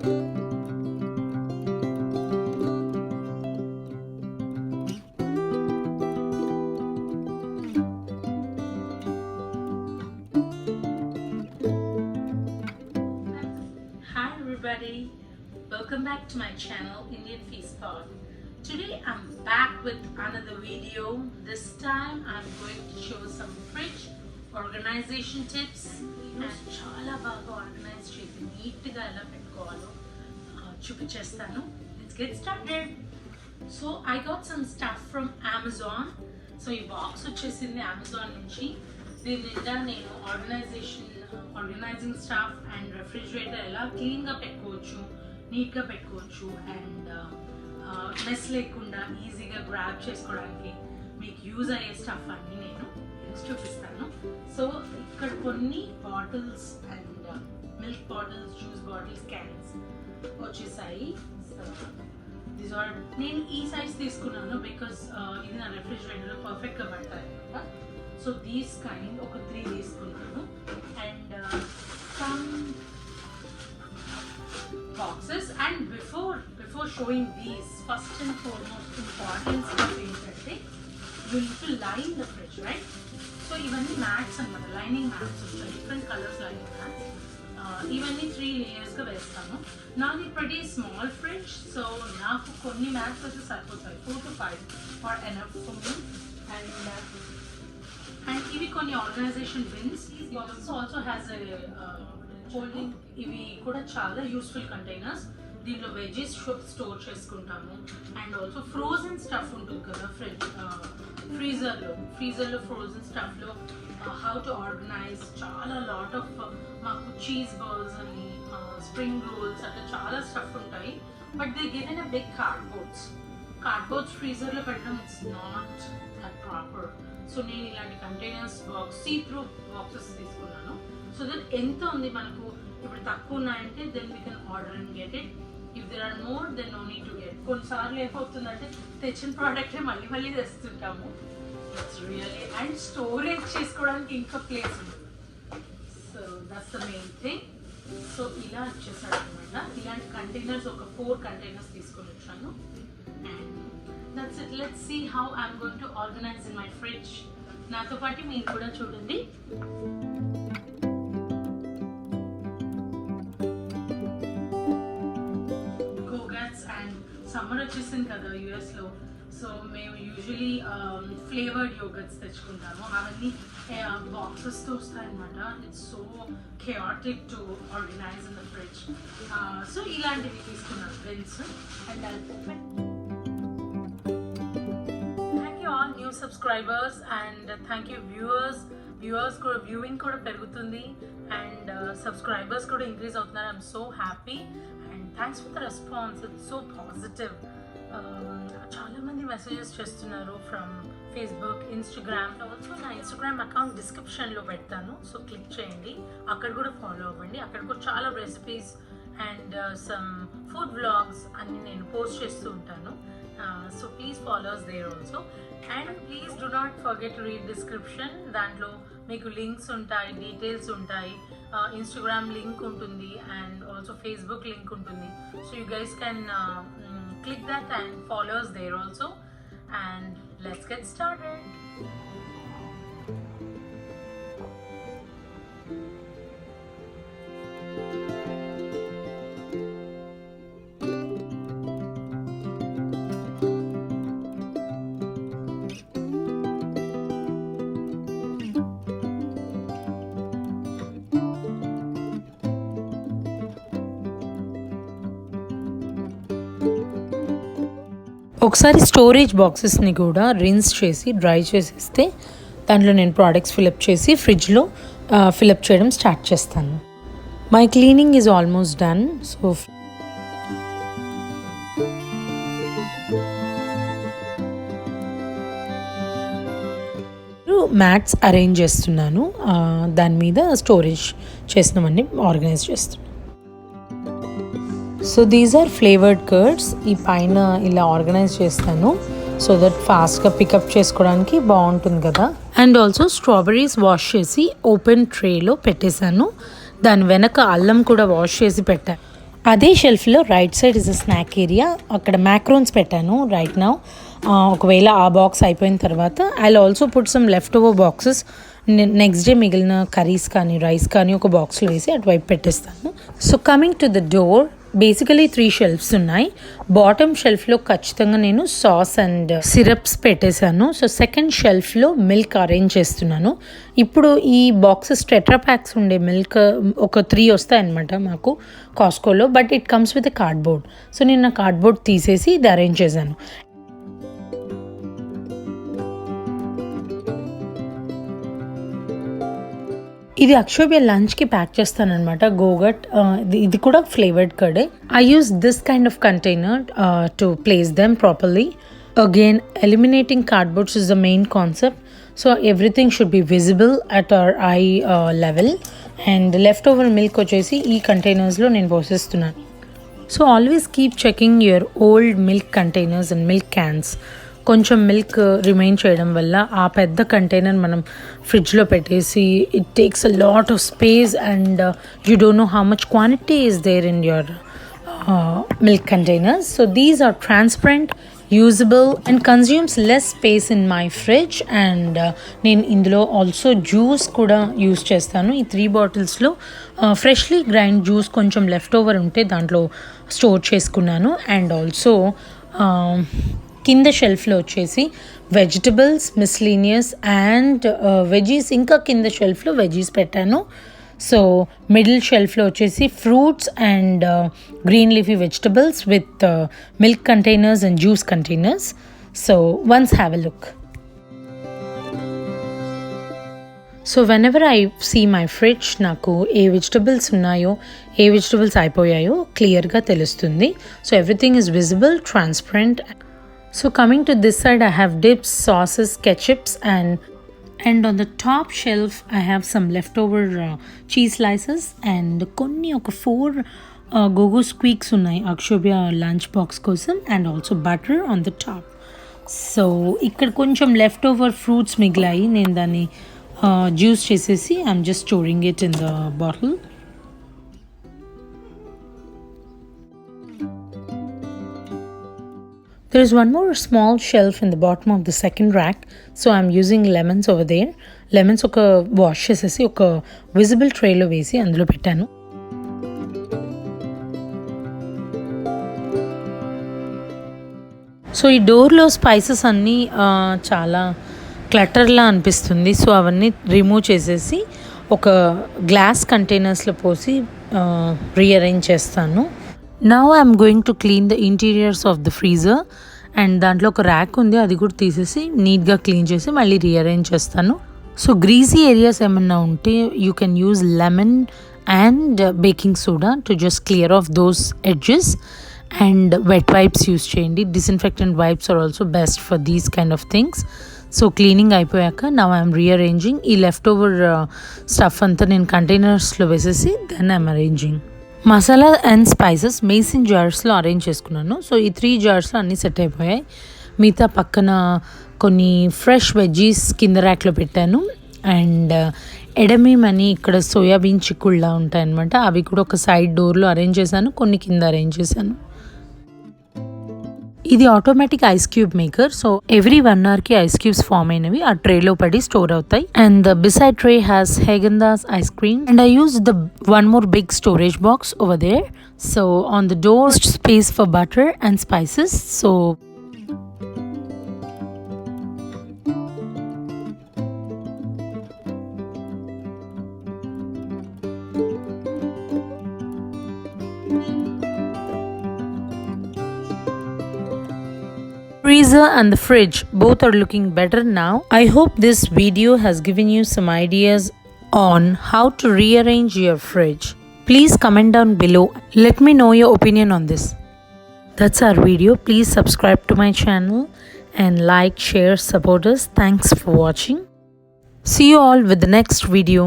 Everybody, welcome back to my channel Indian Feast Pod. Today I'm back with another video. This time I'm going to show some fridge organization tips and chala baga organize chesi neat ga ela pettukovalo chupichestanu. Let's get started. So I got some stuff from Amazon. So ee box vachesindi Amazon nunchi. Deen ninda nenu organizing stuff and refrigerator ela clean ga pettukochu, neat ga pettukochu and mess lekunda easy ga grab chesukodaniki meeku use ayye stuff anni nenu chupistanu. So ikkada konni bottles and milk bottles, juice bottles, cans vachesayi. So these are nenu ee size తీసుకున్నాను because ఇది నా refrigerator లో perfect గా పడతాయి అన్నమాట. So these kind ఒక 3 తీసుకున్నాను and some boxes. And before showing these, first and foremost important stuff ఏంటంటే you need to line the fridge, right? So ఇవన్నీ mats అన్నమాట, lining mats ఉంటాయి, different colors lining mats. ఇవన్నీ 3 layers గా వేస్తాను. నాది pretty small fridge, so నాకు కొన్ని mats అయితే సరిపోతాయి, 4 to 5 are enough for me. And ఇవి కొన్ని organization bins. Box also has holding. ఇవి కూడా చాలా యూస్ఫుల్ కంటైనర్స్. దీంట్లో వెజెస్ స్టోర్ చేసుకుంటాము అండ్ ఆల్సో ఫ్రోజన్ స్టఫ్ ఉంటుంది కదా ఫ్రీజర్లో ఫ్రోజన్ స్టఫ్లో హౌ టు ఆర్గనైజ్ చాలా లాట్ ఆఫ్ మాకు చీజ్ బాల్స్ అని స్ప్రింగ్ రోల్స్ అట్లా చాలా స్టఫ్ ఉంటాయి. But they given a big cardboards ఫ్రీజర్లో పెట్టడం it's not that proper. So నేను ఇలాంటి కంటైనర్స్ బాక్స్ సీ-త్రూ బాక్సెస్ తీసుకున్నాను. సో దట్ ఎంత ఉంది మనకు ఇప్పుడు తక్కువ ఉన్నాయంటే then we can order and get it. If there are more then no need to get. కొన్నిసార్లు ఏమవుతుందంటే తెచ్చిన ప్రోడక్టే మళ్ళీ తెస్తుంటాము. ఇట్స్ రియల్లీ అండ్ స్టోరేజ్ చేసుకోవడానికి ఇంకా ప్లేస్ ఉంది. So that's the main thing. So ఇలా వచ్చేసాడు అనమాట. ఇలాంటి కంటైనర్స్ ఒక 4 కంటైనర్స్ తీసుకొని వచ్చాను. And that's it. Let's see how I'm going to organize in my fridge. నాతో పాటు మీరు కూడా చూడండి. కోగట్స్ అండ్ సమ్మర్ వచ్చేసింది కదా యుఎస్లో. సో మేము యూజువలీ ఫ్లేవర్డ్ యోగర్ట్స్ తెచ్చుకుంటాము. అవన్నీ బాక్సెస్తో వస్తాయన్నమాట. It's so chaotic to organize in the fridge. So ఇలాంటివి తీసుకున్నాను bins. And I'll open. New subscribers and thank you viewers కూడా viewing కూడా పెరుగుతుంది and subscribers కూడా increase అవుతున్నారు. I'm so happy and thanks for the response. It's so positive. చాలా మంది messages చేస్తున్నారు ఫ్రమ్ ఫేస్బుక్, ఇన్స్టాగ్రామ్. ఆల్సో నా ఇన్స్టాగ్రామ్ అకౌంట్ డిస్క్రిప్షన్లో పెడతాను, సో క్లిక్ చేయండి, అక్కడ కూడా ఫాలో అవ్వండి. అక్కడ కూడా చాలా recipes and some food vlogs అన్ని నేను పోస్ట్ చేస్తూ ఉంటాను. So please follow us there also. And please do not forget to read description. దాంట్లో మీకు లింక్స్ ఉంటాయి, డీటెయిల్స్ ఉంటాయి, ఇన్స్టాగ్రామ్ లింక్ ఉంటుంది అండ్ ఆల్సో ఫేస్బుక్ లింక్ ఉంటుంది. So you guys can click that and follow us there also. And let's get started. ఒకసారి storage బాక్సెస్ని కూడా rinse చేసి dry చేసేస్తే దాంట్లో నేను ప్రోడక్ట్స్ ఫిలప్ చేసి ఫ్రిడ్జ్లో ఫిలప్ చేయడం స్టార్ట్ చేస్తాను. My cleaning is almost done. So mats arrange చేస్తున్నాను, దాని మీద స్టోరేజ్ చేసినవన్నీ ఆర్గనైజ్ చేస్తున్నాను. So these are flavoured curds. ఈ పైన ఇలా ఆర్గనైజ్ చేస్తాను సో దట్ ఫాస్ట్గా పికప్ చేసుకోవడానికి బాగుంటుంది కదా. అండ్ ఆల్సో స్ట్రాబెర్రీస్ వాష్ చేసి ఓపెన్ ట్రేలో పెట్టేశాను. దాని వెనక అల్లం కూడా వాష్ చేసి పెట్టాను. అదే షెల్ఫ్లో right side is a snack area. అక్కడ మ్యాక్రోన్స్ పెట్టాను రైట్ నౌ. ఒకవేళ ఆ బాక్స్ అయిపోయిన తర్వాత I also put some left over boxes. Next day మిగిలిన కర్రీస్ కానీ రైస్ కానీ ఒక బాక్స్లో వేసి అటువైపు పెట్టేస్తాను. So coming to the door, basically 3 షెల్ఫ్స్ ఉన్నాయి. బాటమ్ షెల్ఫ్లో ఖచ్చితంగా నేను సాస్ అండ్ సిరప్స్ పెట్టేశాను. సో సెకండ్ షెల్ఫ్లో మిల్క్ అరేంజ్ చేస్తున్నాను. ఇప్పుడు ఈ బాక్సెస్ టెట్రా ప్యాక్స్ ఉండే మిల్క్ ఒక 3 వస్తాయన్నమాట మాకు కాస్కోలో, but it comes with cardboard. So నేను నా కార్డ్బోర్డ్ తీసేసి ఇది అరేంజ్ చేశాను. ఇది అక్షోభ్య లంచ్కి ప్యాక్ చేస్తానమాట. గోగట్, ఇది కూడా ఫ్లేవర్డ్ కర్డే. I use this kind of container to place them properly. Again eliminating cardboards is the main concept. So everything should be visible at our eye level. And left over milk వచ్చేసి ఈ కంటైనర్స్లో నేను పోసేస్తున్నాను. So always keep checking your old milk containers and milk cans. కొంచెం milk remain చేయడం వల్ల ఆ పెద్ద కంటైనర్ మనం ఫ్రిడ్జ్లో పెట్టేసి it takes a lot of space and you don't know how much quantity is there in your milk containers. So these are transparent, usable and consumes less space in my fridge. And నేను ఇందులో also juice కూడా use చేస్తాను. ఈ 3 బాటిల్స్లో freshly grind juice కొంచెం left over ఉంటే దాంట్లో store చేసుకున్నాను. అండ్ ఆల్సో కింద షెల్ఫ్లో వచ్చేసి వెజిటబుల్స్, మిస్లీనియస్ అండ్ వెజీస్, ఇంకా కింద షెల్ఫ్లో వెజీస్ పెట్టాను. సో మిడిల్ షెల్ఫ్లో వచ్చేసి fruits and green leafy vegetables with milk containers and juice containers. So once have a look. So whenever I see my fridge, నాకు ఏ వెజిటబుల్స్ ఉన్నాయో, ఏ వెజిటబుల్స్ అయిపోయాయో క్లియర్గా తెలుస్తుంది. So everything is visible, transparent. So coming to this side, I have dips, sauces, ketchups, and on the top shelf I have some leftover cheese slices and konni oka 4 gogo squeaks unnai Akshobhya lunch box kosam, and also butter on the top. So ikkada koncham leftover fruits migilayi, nenu dani juice chesesi I'm just storing it in the bottle. There is one more small shelf in the bottom of the second rack, so I'm using lemons over there. Lemons oka wash chesesi oka visible tray lo vesi andulo pettanu. So ఈ డోర్లో spices అన్నీ చాలా క్లటర్లా అనిపిస్తుంది. So అవన్నీ remove చేసేసి ఒక glass కంటైనర్స్లో పోసి rearrange చేస్తాను. Now I'm going to clean the interiors of the freezer. And దాంట్లో ఒక ర్యాక్ ఉంది, అది కూడా తీసేసి నీట్గా క్లీన్ చేసి మళ్ళీ రీఅరేంజ్ చేస్తాను. సో గ్రీజీ ఏరియాస్ ఏమన్నా ఉంటే you can use lemon and baking soda to just clear off those edges. And wet wipes use చేయండి. Disinfectant wipes are also best for these kind of things. So cleaning అయిపోయాక now I'm rearranging. ఈ left over stuff అంతా నేను కంటైనర్స్లో వేసేసి then I'm arranging. Masala and spices mason జార్స్లో arrange చేసుకున్నాను. So ఈ 3 జార్స్లో అన్నీ సెట్ అయిపోయాయి. మిగతా పక్కన కొన్ని ఫ్రెష్ వెజ్జీస్ కింద ర్యాక్లో పెట్టాను. అండ్ ఎడమేమని ఇక్కడ సోయాబీన్ చిక్కుళ్ళ ఉంటాయన్నమాట, అవి కూడా ఒక సైడ్ డోర్లో అరేంజ్ చేశాను, కొన్ని కింద అరేంజ్ చేశాను. ఇది automatic ice cube maker. So every 1 hourకి ఐస్ క్యూబ్స్ ఫామ్ అయినవి ఆ ట్రేలో పడి స్టోర్ అవుతాయి. And the beside tray has Haagen Dazs ice cream. And I use the one more big storage box over there. So on the door, space for butter and spices. So freezer and the fridge both are looking better now. I hope this video has given you some ideas on how to rearrange your fridge. Please comment down below. Let me know your opinion on this. That's our video. Please subscribe to my channel and like, share, support us. Thanks for watching. See you all with the next video.